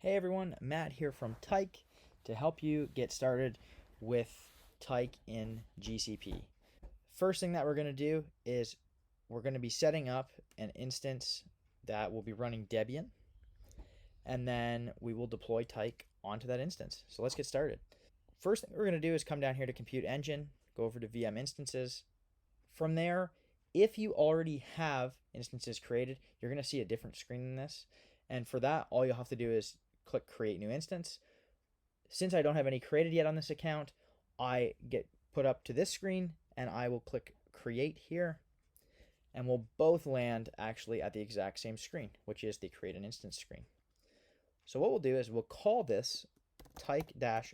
Hey everyone, Matt here from Tyke to help you get started with Tyke in GCP. First thing that we're going to do is we're going to be setting up an instance that will be running Debian, and then we will deploy Tyke onto that instance. So let's get started. First thing we're going to do is come down here to Compute Engine, go over to VM Instances. From there, if you already have instances created, you're going to see a different screen than this. And for that, all you'll have to do is click Create New Instance. Since I don't have any created yet on this account, I get put up to this screen and I will click Create here. And we'll both land actually at the exact same screen, which is the Create an Instance screen. So what we'll do is we'll call this tyke-poc.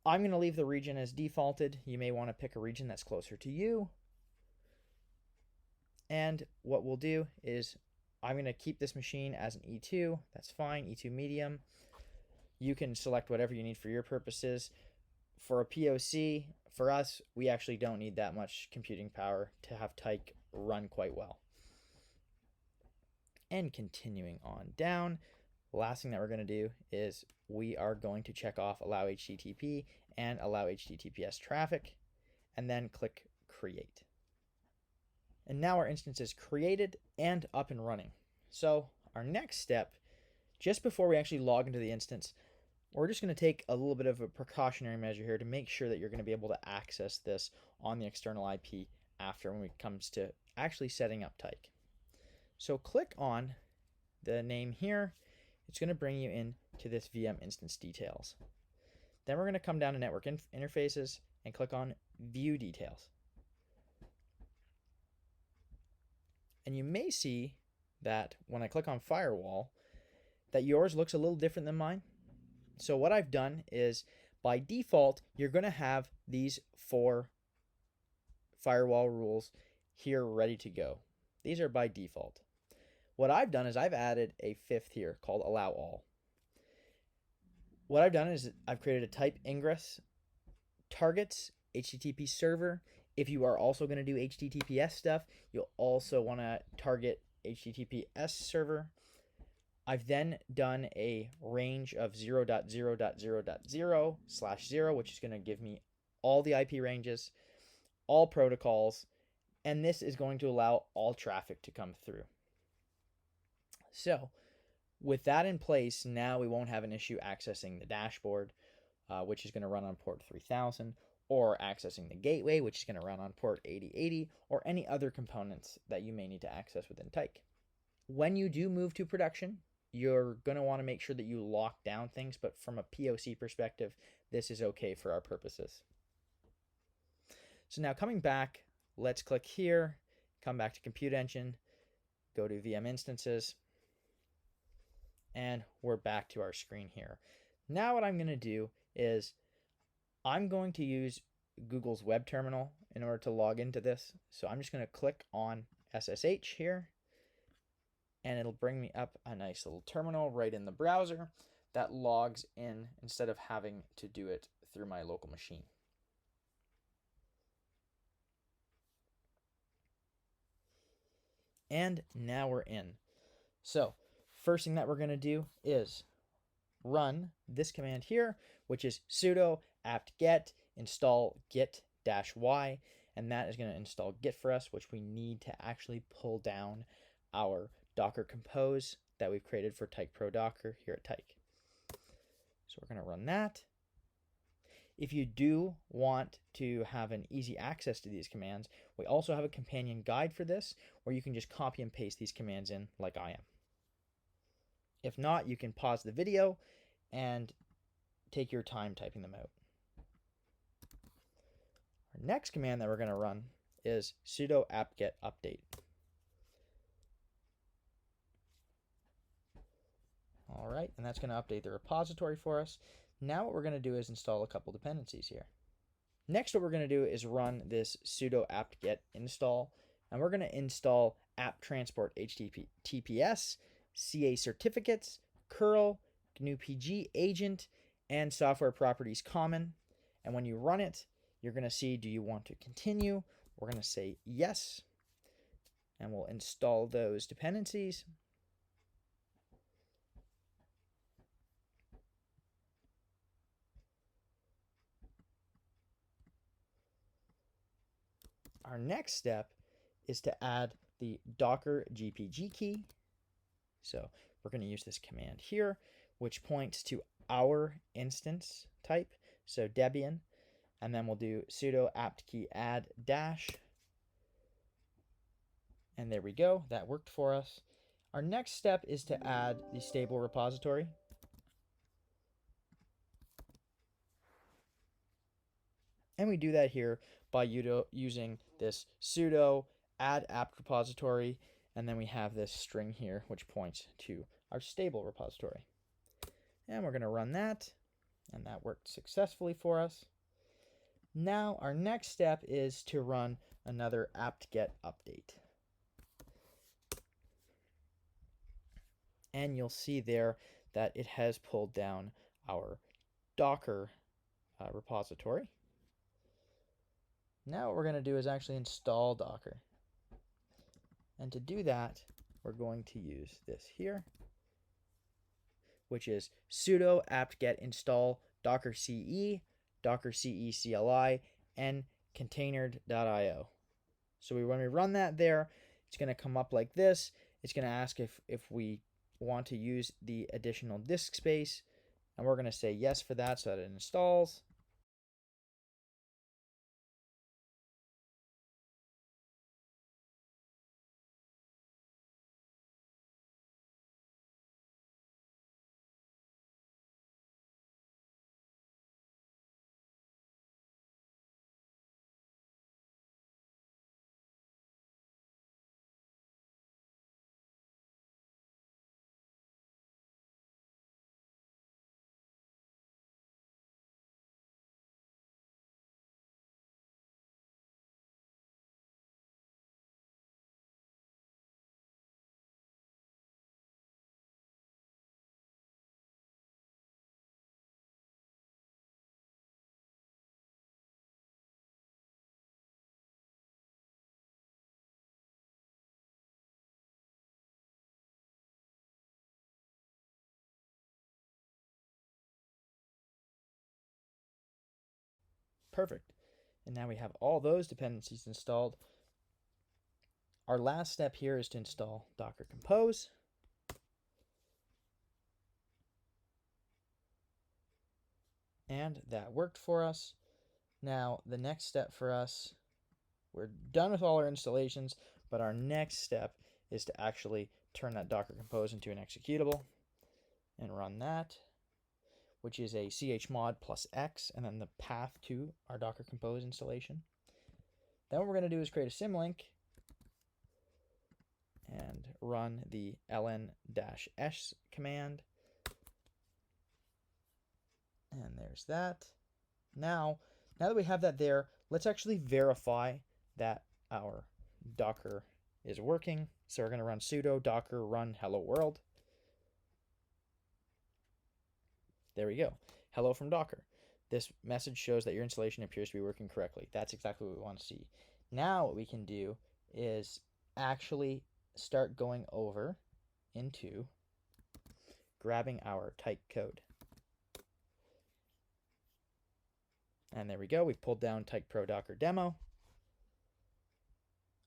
I'm going to leave the region as defaulted. You may want to pick a region that's closer to you. And what we'll do is I'm going to keep this machine as an E2. That's fine, E2 medium. You can select whatever you need for your purposes. For a POC, for us, we actually don't need that much computing power to have Tyke run quite well. And continuing on down, the last thing that we're going to do is we are going to check off allow HTTP and allow HTTPS traffic, and then click Create. And now our instance is created and up and running. So our next step, just before we actually log into the instance, we're just going to take a little bit of a precautionary measure here to make sure that you're going to be able to access this on the external IP after when it comes to actually setting up Tyke. So click on the name here. It's going to bring you into this VM instance details. Then we're going to come down to network interfaces and click on View Details. And you may see that when I click on Firewall, that yours looks a little different than mine. So what I've done is, by default, you're going to have these 4 firewall rules here ready to go. These are by default. What I've done is I've added a 5th here called Allow All. What I've done is I've created a type ingress targets HTTP server. If you are also going to do HTTPS stuff, you'll also want to target HTTPS server. I've then done a range of 0.0.0.0/0, which is going to give me all the IP ranges, all protocols, and this is going to allow all traffic to come through. So with that in place, now we won't have an issue accessing the dashboard, which is going to run on port 3000, or accessing the gateway, which is going to run on port 8080, or any other components that you may need to access within Tyke. When you do move to production, you're going to want to make sure that you lock down things, but from a POC perspective, this is okay for our purposes. So now coming back, let's click here, come back to Compute Engine, go to VM Instances, and we're back to our screen here. Now what I'm going to do is I'm going to use Google's web terminal in order to log into this. So I'm just going to click on SSH here, and it'll bring me up a nice little terminal right in the browser that logs in instead of having to do it through my local machine. And now we're in. So first thing that we're going to do is run this command here, which is sudo apt-get install git-y, and that is going to install Git for us, which we need to actually pull down our Docker Compose that we've created for Tyke Pro Docker here at Tyke. So we're going to run that. If you do want to have an easy access to these commands, we also have a companion guide for this, where you can just copy and paste these commands in like I am. If not, you can pause the video and take your time typing them out. Our next command that we're going to run is sudo apt-get update. All right, and that's going to update the repository for us. Now what we're going to do is install a couple dependencies here. Next, what we're going to do is run this sudo apt-get install, and we're going to install apt transport HTTPS, CA certificates, curl, GNU-PG agent, and software properties common. And when you run it, you're going to see, do you want to continue? We're going to say yes, and we'll install those dependencies. our next step is to add the Docker GPG key. So we're going to use this command here, which points to our instance type, so Debian, and then we'll do sudo apt-get add dash, and there we go, that worked for us. Our next step is to add the stable repository. And we do that here by using this sudo add apt repository, and then we have this string here which points to our stable repository. And we're going to run that, and that worked successfully for us. Now our next step is to run another apt-get update. And you'll see there that it has pulled down our Docker repository. Now what we're going to do is actually install Docker. And to do that, we're going to use this here, which is sudo apt-get install docker ce, docker ce CLI, and container.io. So when we run that there, it's going to come up like this. It's going to ask if we want to use the additional disk space, and we're going to say yes for that so that it installs. Perfect. And now we have all those dependencies installed. Our last step here is to install Docker Compose. And that worked for us. Now the next step for us, we're done with all our installations, but our next step is to actually turn that Docker Compose into an executable and run that, which is a chmod plus x, and then the path to our Docker Compose installation. Then what we're going to do is create a symlink and run the ln-s command. And there's that. Now that we have that there, let's actually verify that our Docker is working. So we're going to run sudo docker run hello world. There we go. Hello from Docker. This message shows that your installation appears to be working correctly. That's exactly what we want to see. Now what we can do is actually start going over into grabbing our type code. And there we go. We've pulled down Tyke Pro Docker demo.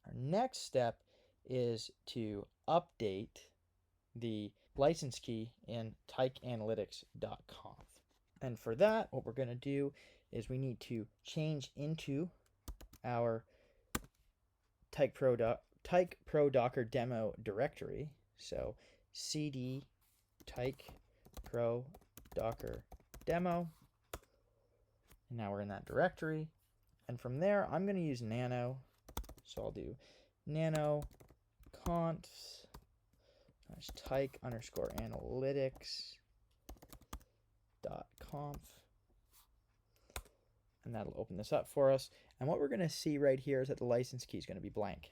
Our next step is to update the license key in tykeanalytics.conf. And for that, what we're going to do is we need to change into our Tyke Pro Docker demo directory. So cd Tyke Pro Docker demo. And now we're in that directory. And from there, I'm going to use nano. So I'll do nano const tyke_analytics.conf, and that'll open this up for us. And what we're going to see right here is that the license key is going to be blank.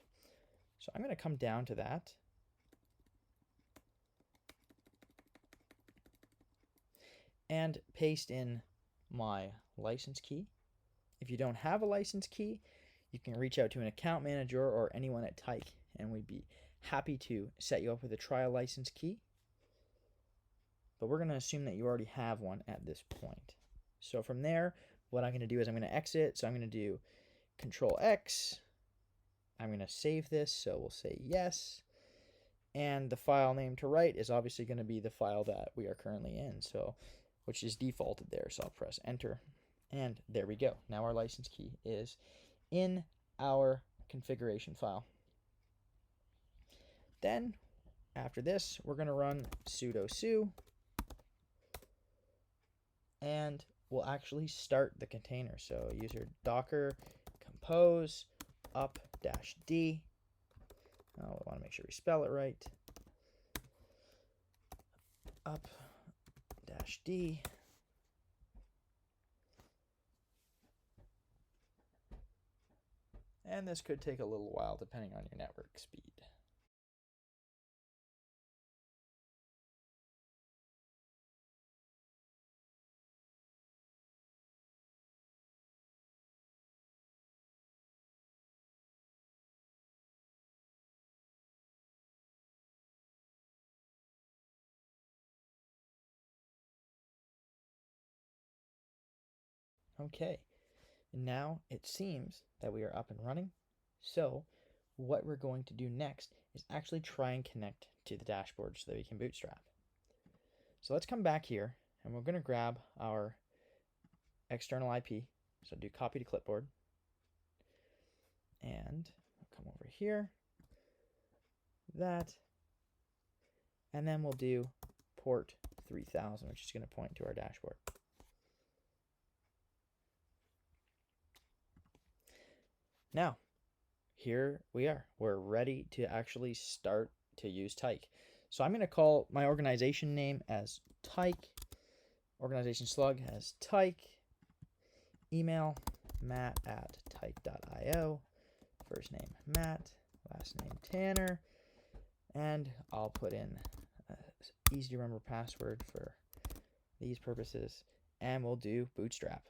So I'm going to come down to that. And paste in my license key. If you don't have a license key, you can reach out to an account manager or anyone at Tyke, and we'd be happy to set you up with a trial license key. But we're going to assume that you already have one at this point. So from there, what I'm going to do is I'm going to exit. So I'm going to do Control X, I'm going to save this, so we'll say yes. And the file name to write is obviously going to be the file that we are currently in, so which is defaulted there. So I'll press enter, and there we go. Now our license key is in our configuration file. Then after this, we're going to run sudo su, and we'll actually start the container. So user docker compose up-d. Oh, I want to make sure we spell it right. Up-d. And this could take a little while depending on your network speed. Okay, now it seems that we are up and running. So what we're going to do next is actually try and connect to the dashboard so that we can bootstrap. So let's come back here, and we're going to grab our external IP. So do copy to clipboard, and come over here, that, and then we'll do port 3000, which is going to point to our dashboard. Now, here we are. We're ready to actually start to use Tyke. So I'm going to call my organization name as Tyke, organization slug as Tyke, email matt@tyke.io, first name Matt, last name Tanner, and I'll put in an easy to remember password for these purposes, and we'll do bootstrap.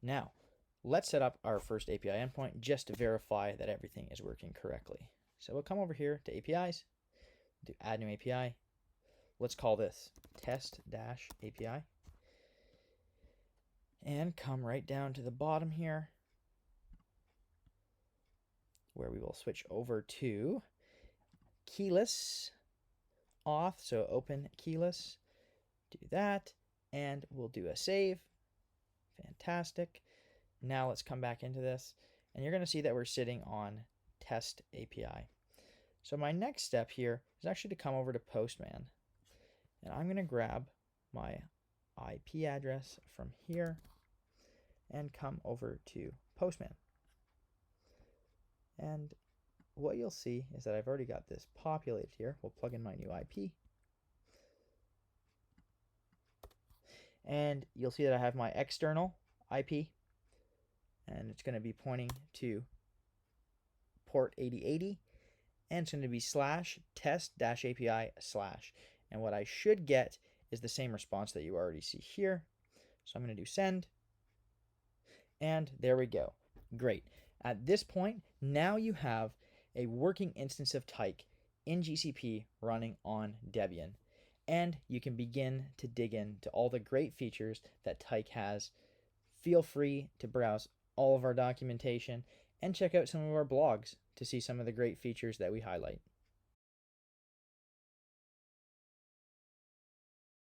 Now, let's set up our first API endpoint just to verify that everything is working correctly. So we'll come over here to APIs, do add new API. Let's call this test-API. And come right down to the bottom here, where we will switch over to keyless auth, so open keyless, do that, and we'll do a save. Fantastic. Now let's come back into this, and you're going to see that we're sitting on test API. So my next step here is actually to come over to Postman, and I'm going to grab my IP address from here and come over to Postman. And what you'll see is that I've already got this populated here. We'll plug in my new IP. And you'll see that I have my external IP, and it's going to be pointing to port 8080, and it's going to be /test-API/. And what I should get is the same response that you already see here. So I'm going to do send, and there we go. Great. At this point, now you have a working instance of Tyke in GCP running on Debian. And you can begin to dig into all the great features that Tyke has. Feel free to browse all of our documentation and check out some of our blogs to see some of the great features that we highlight.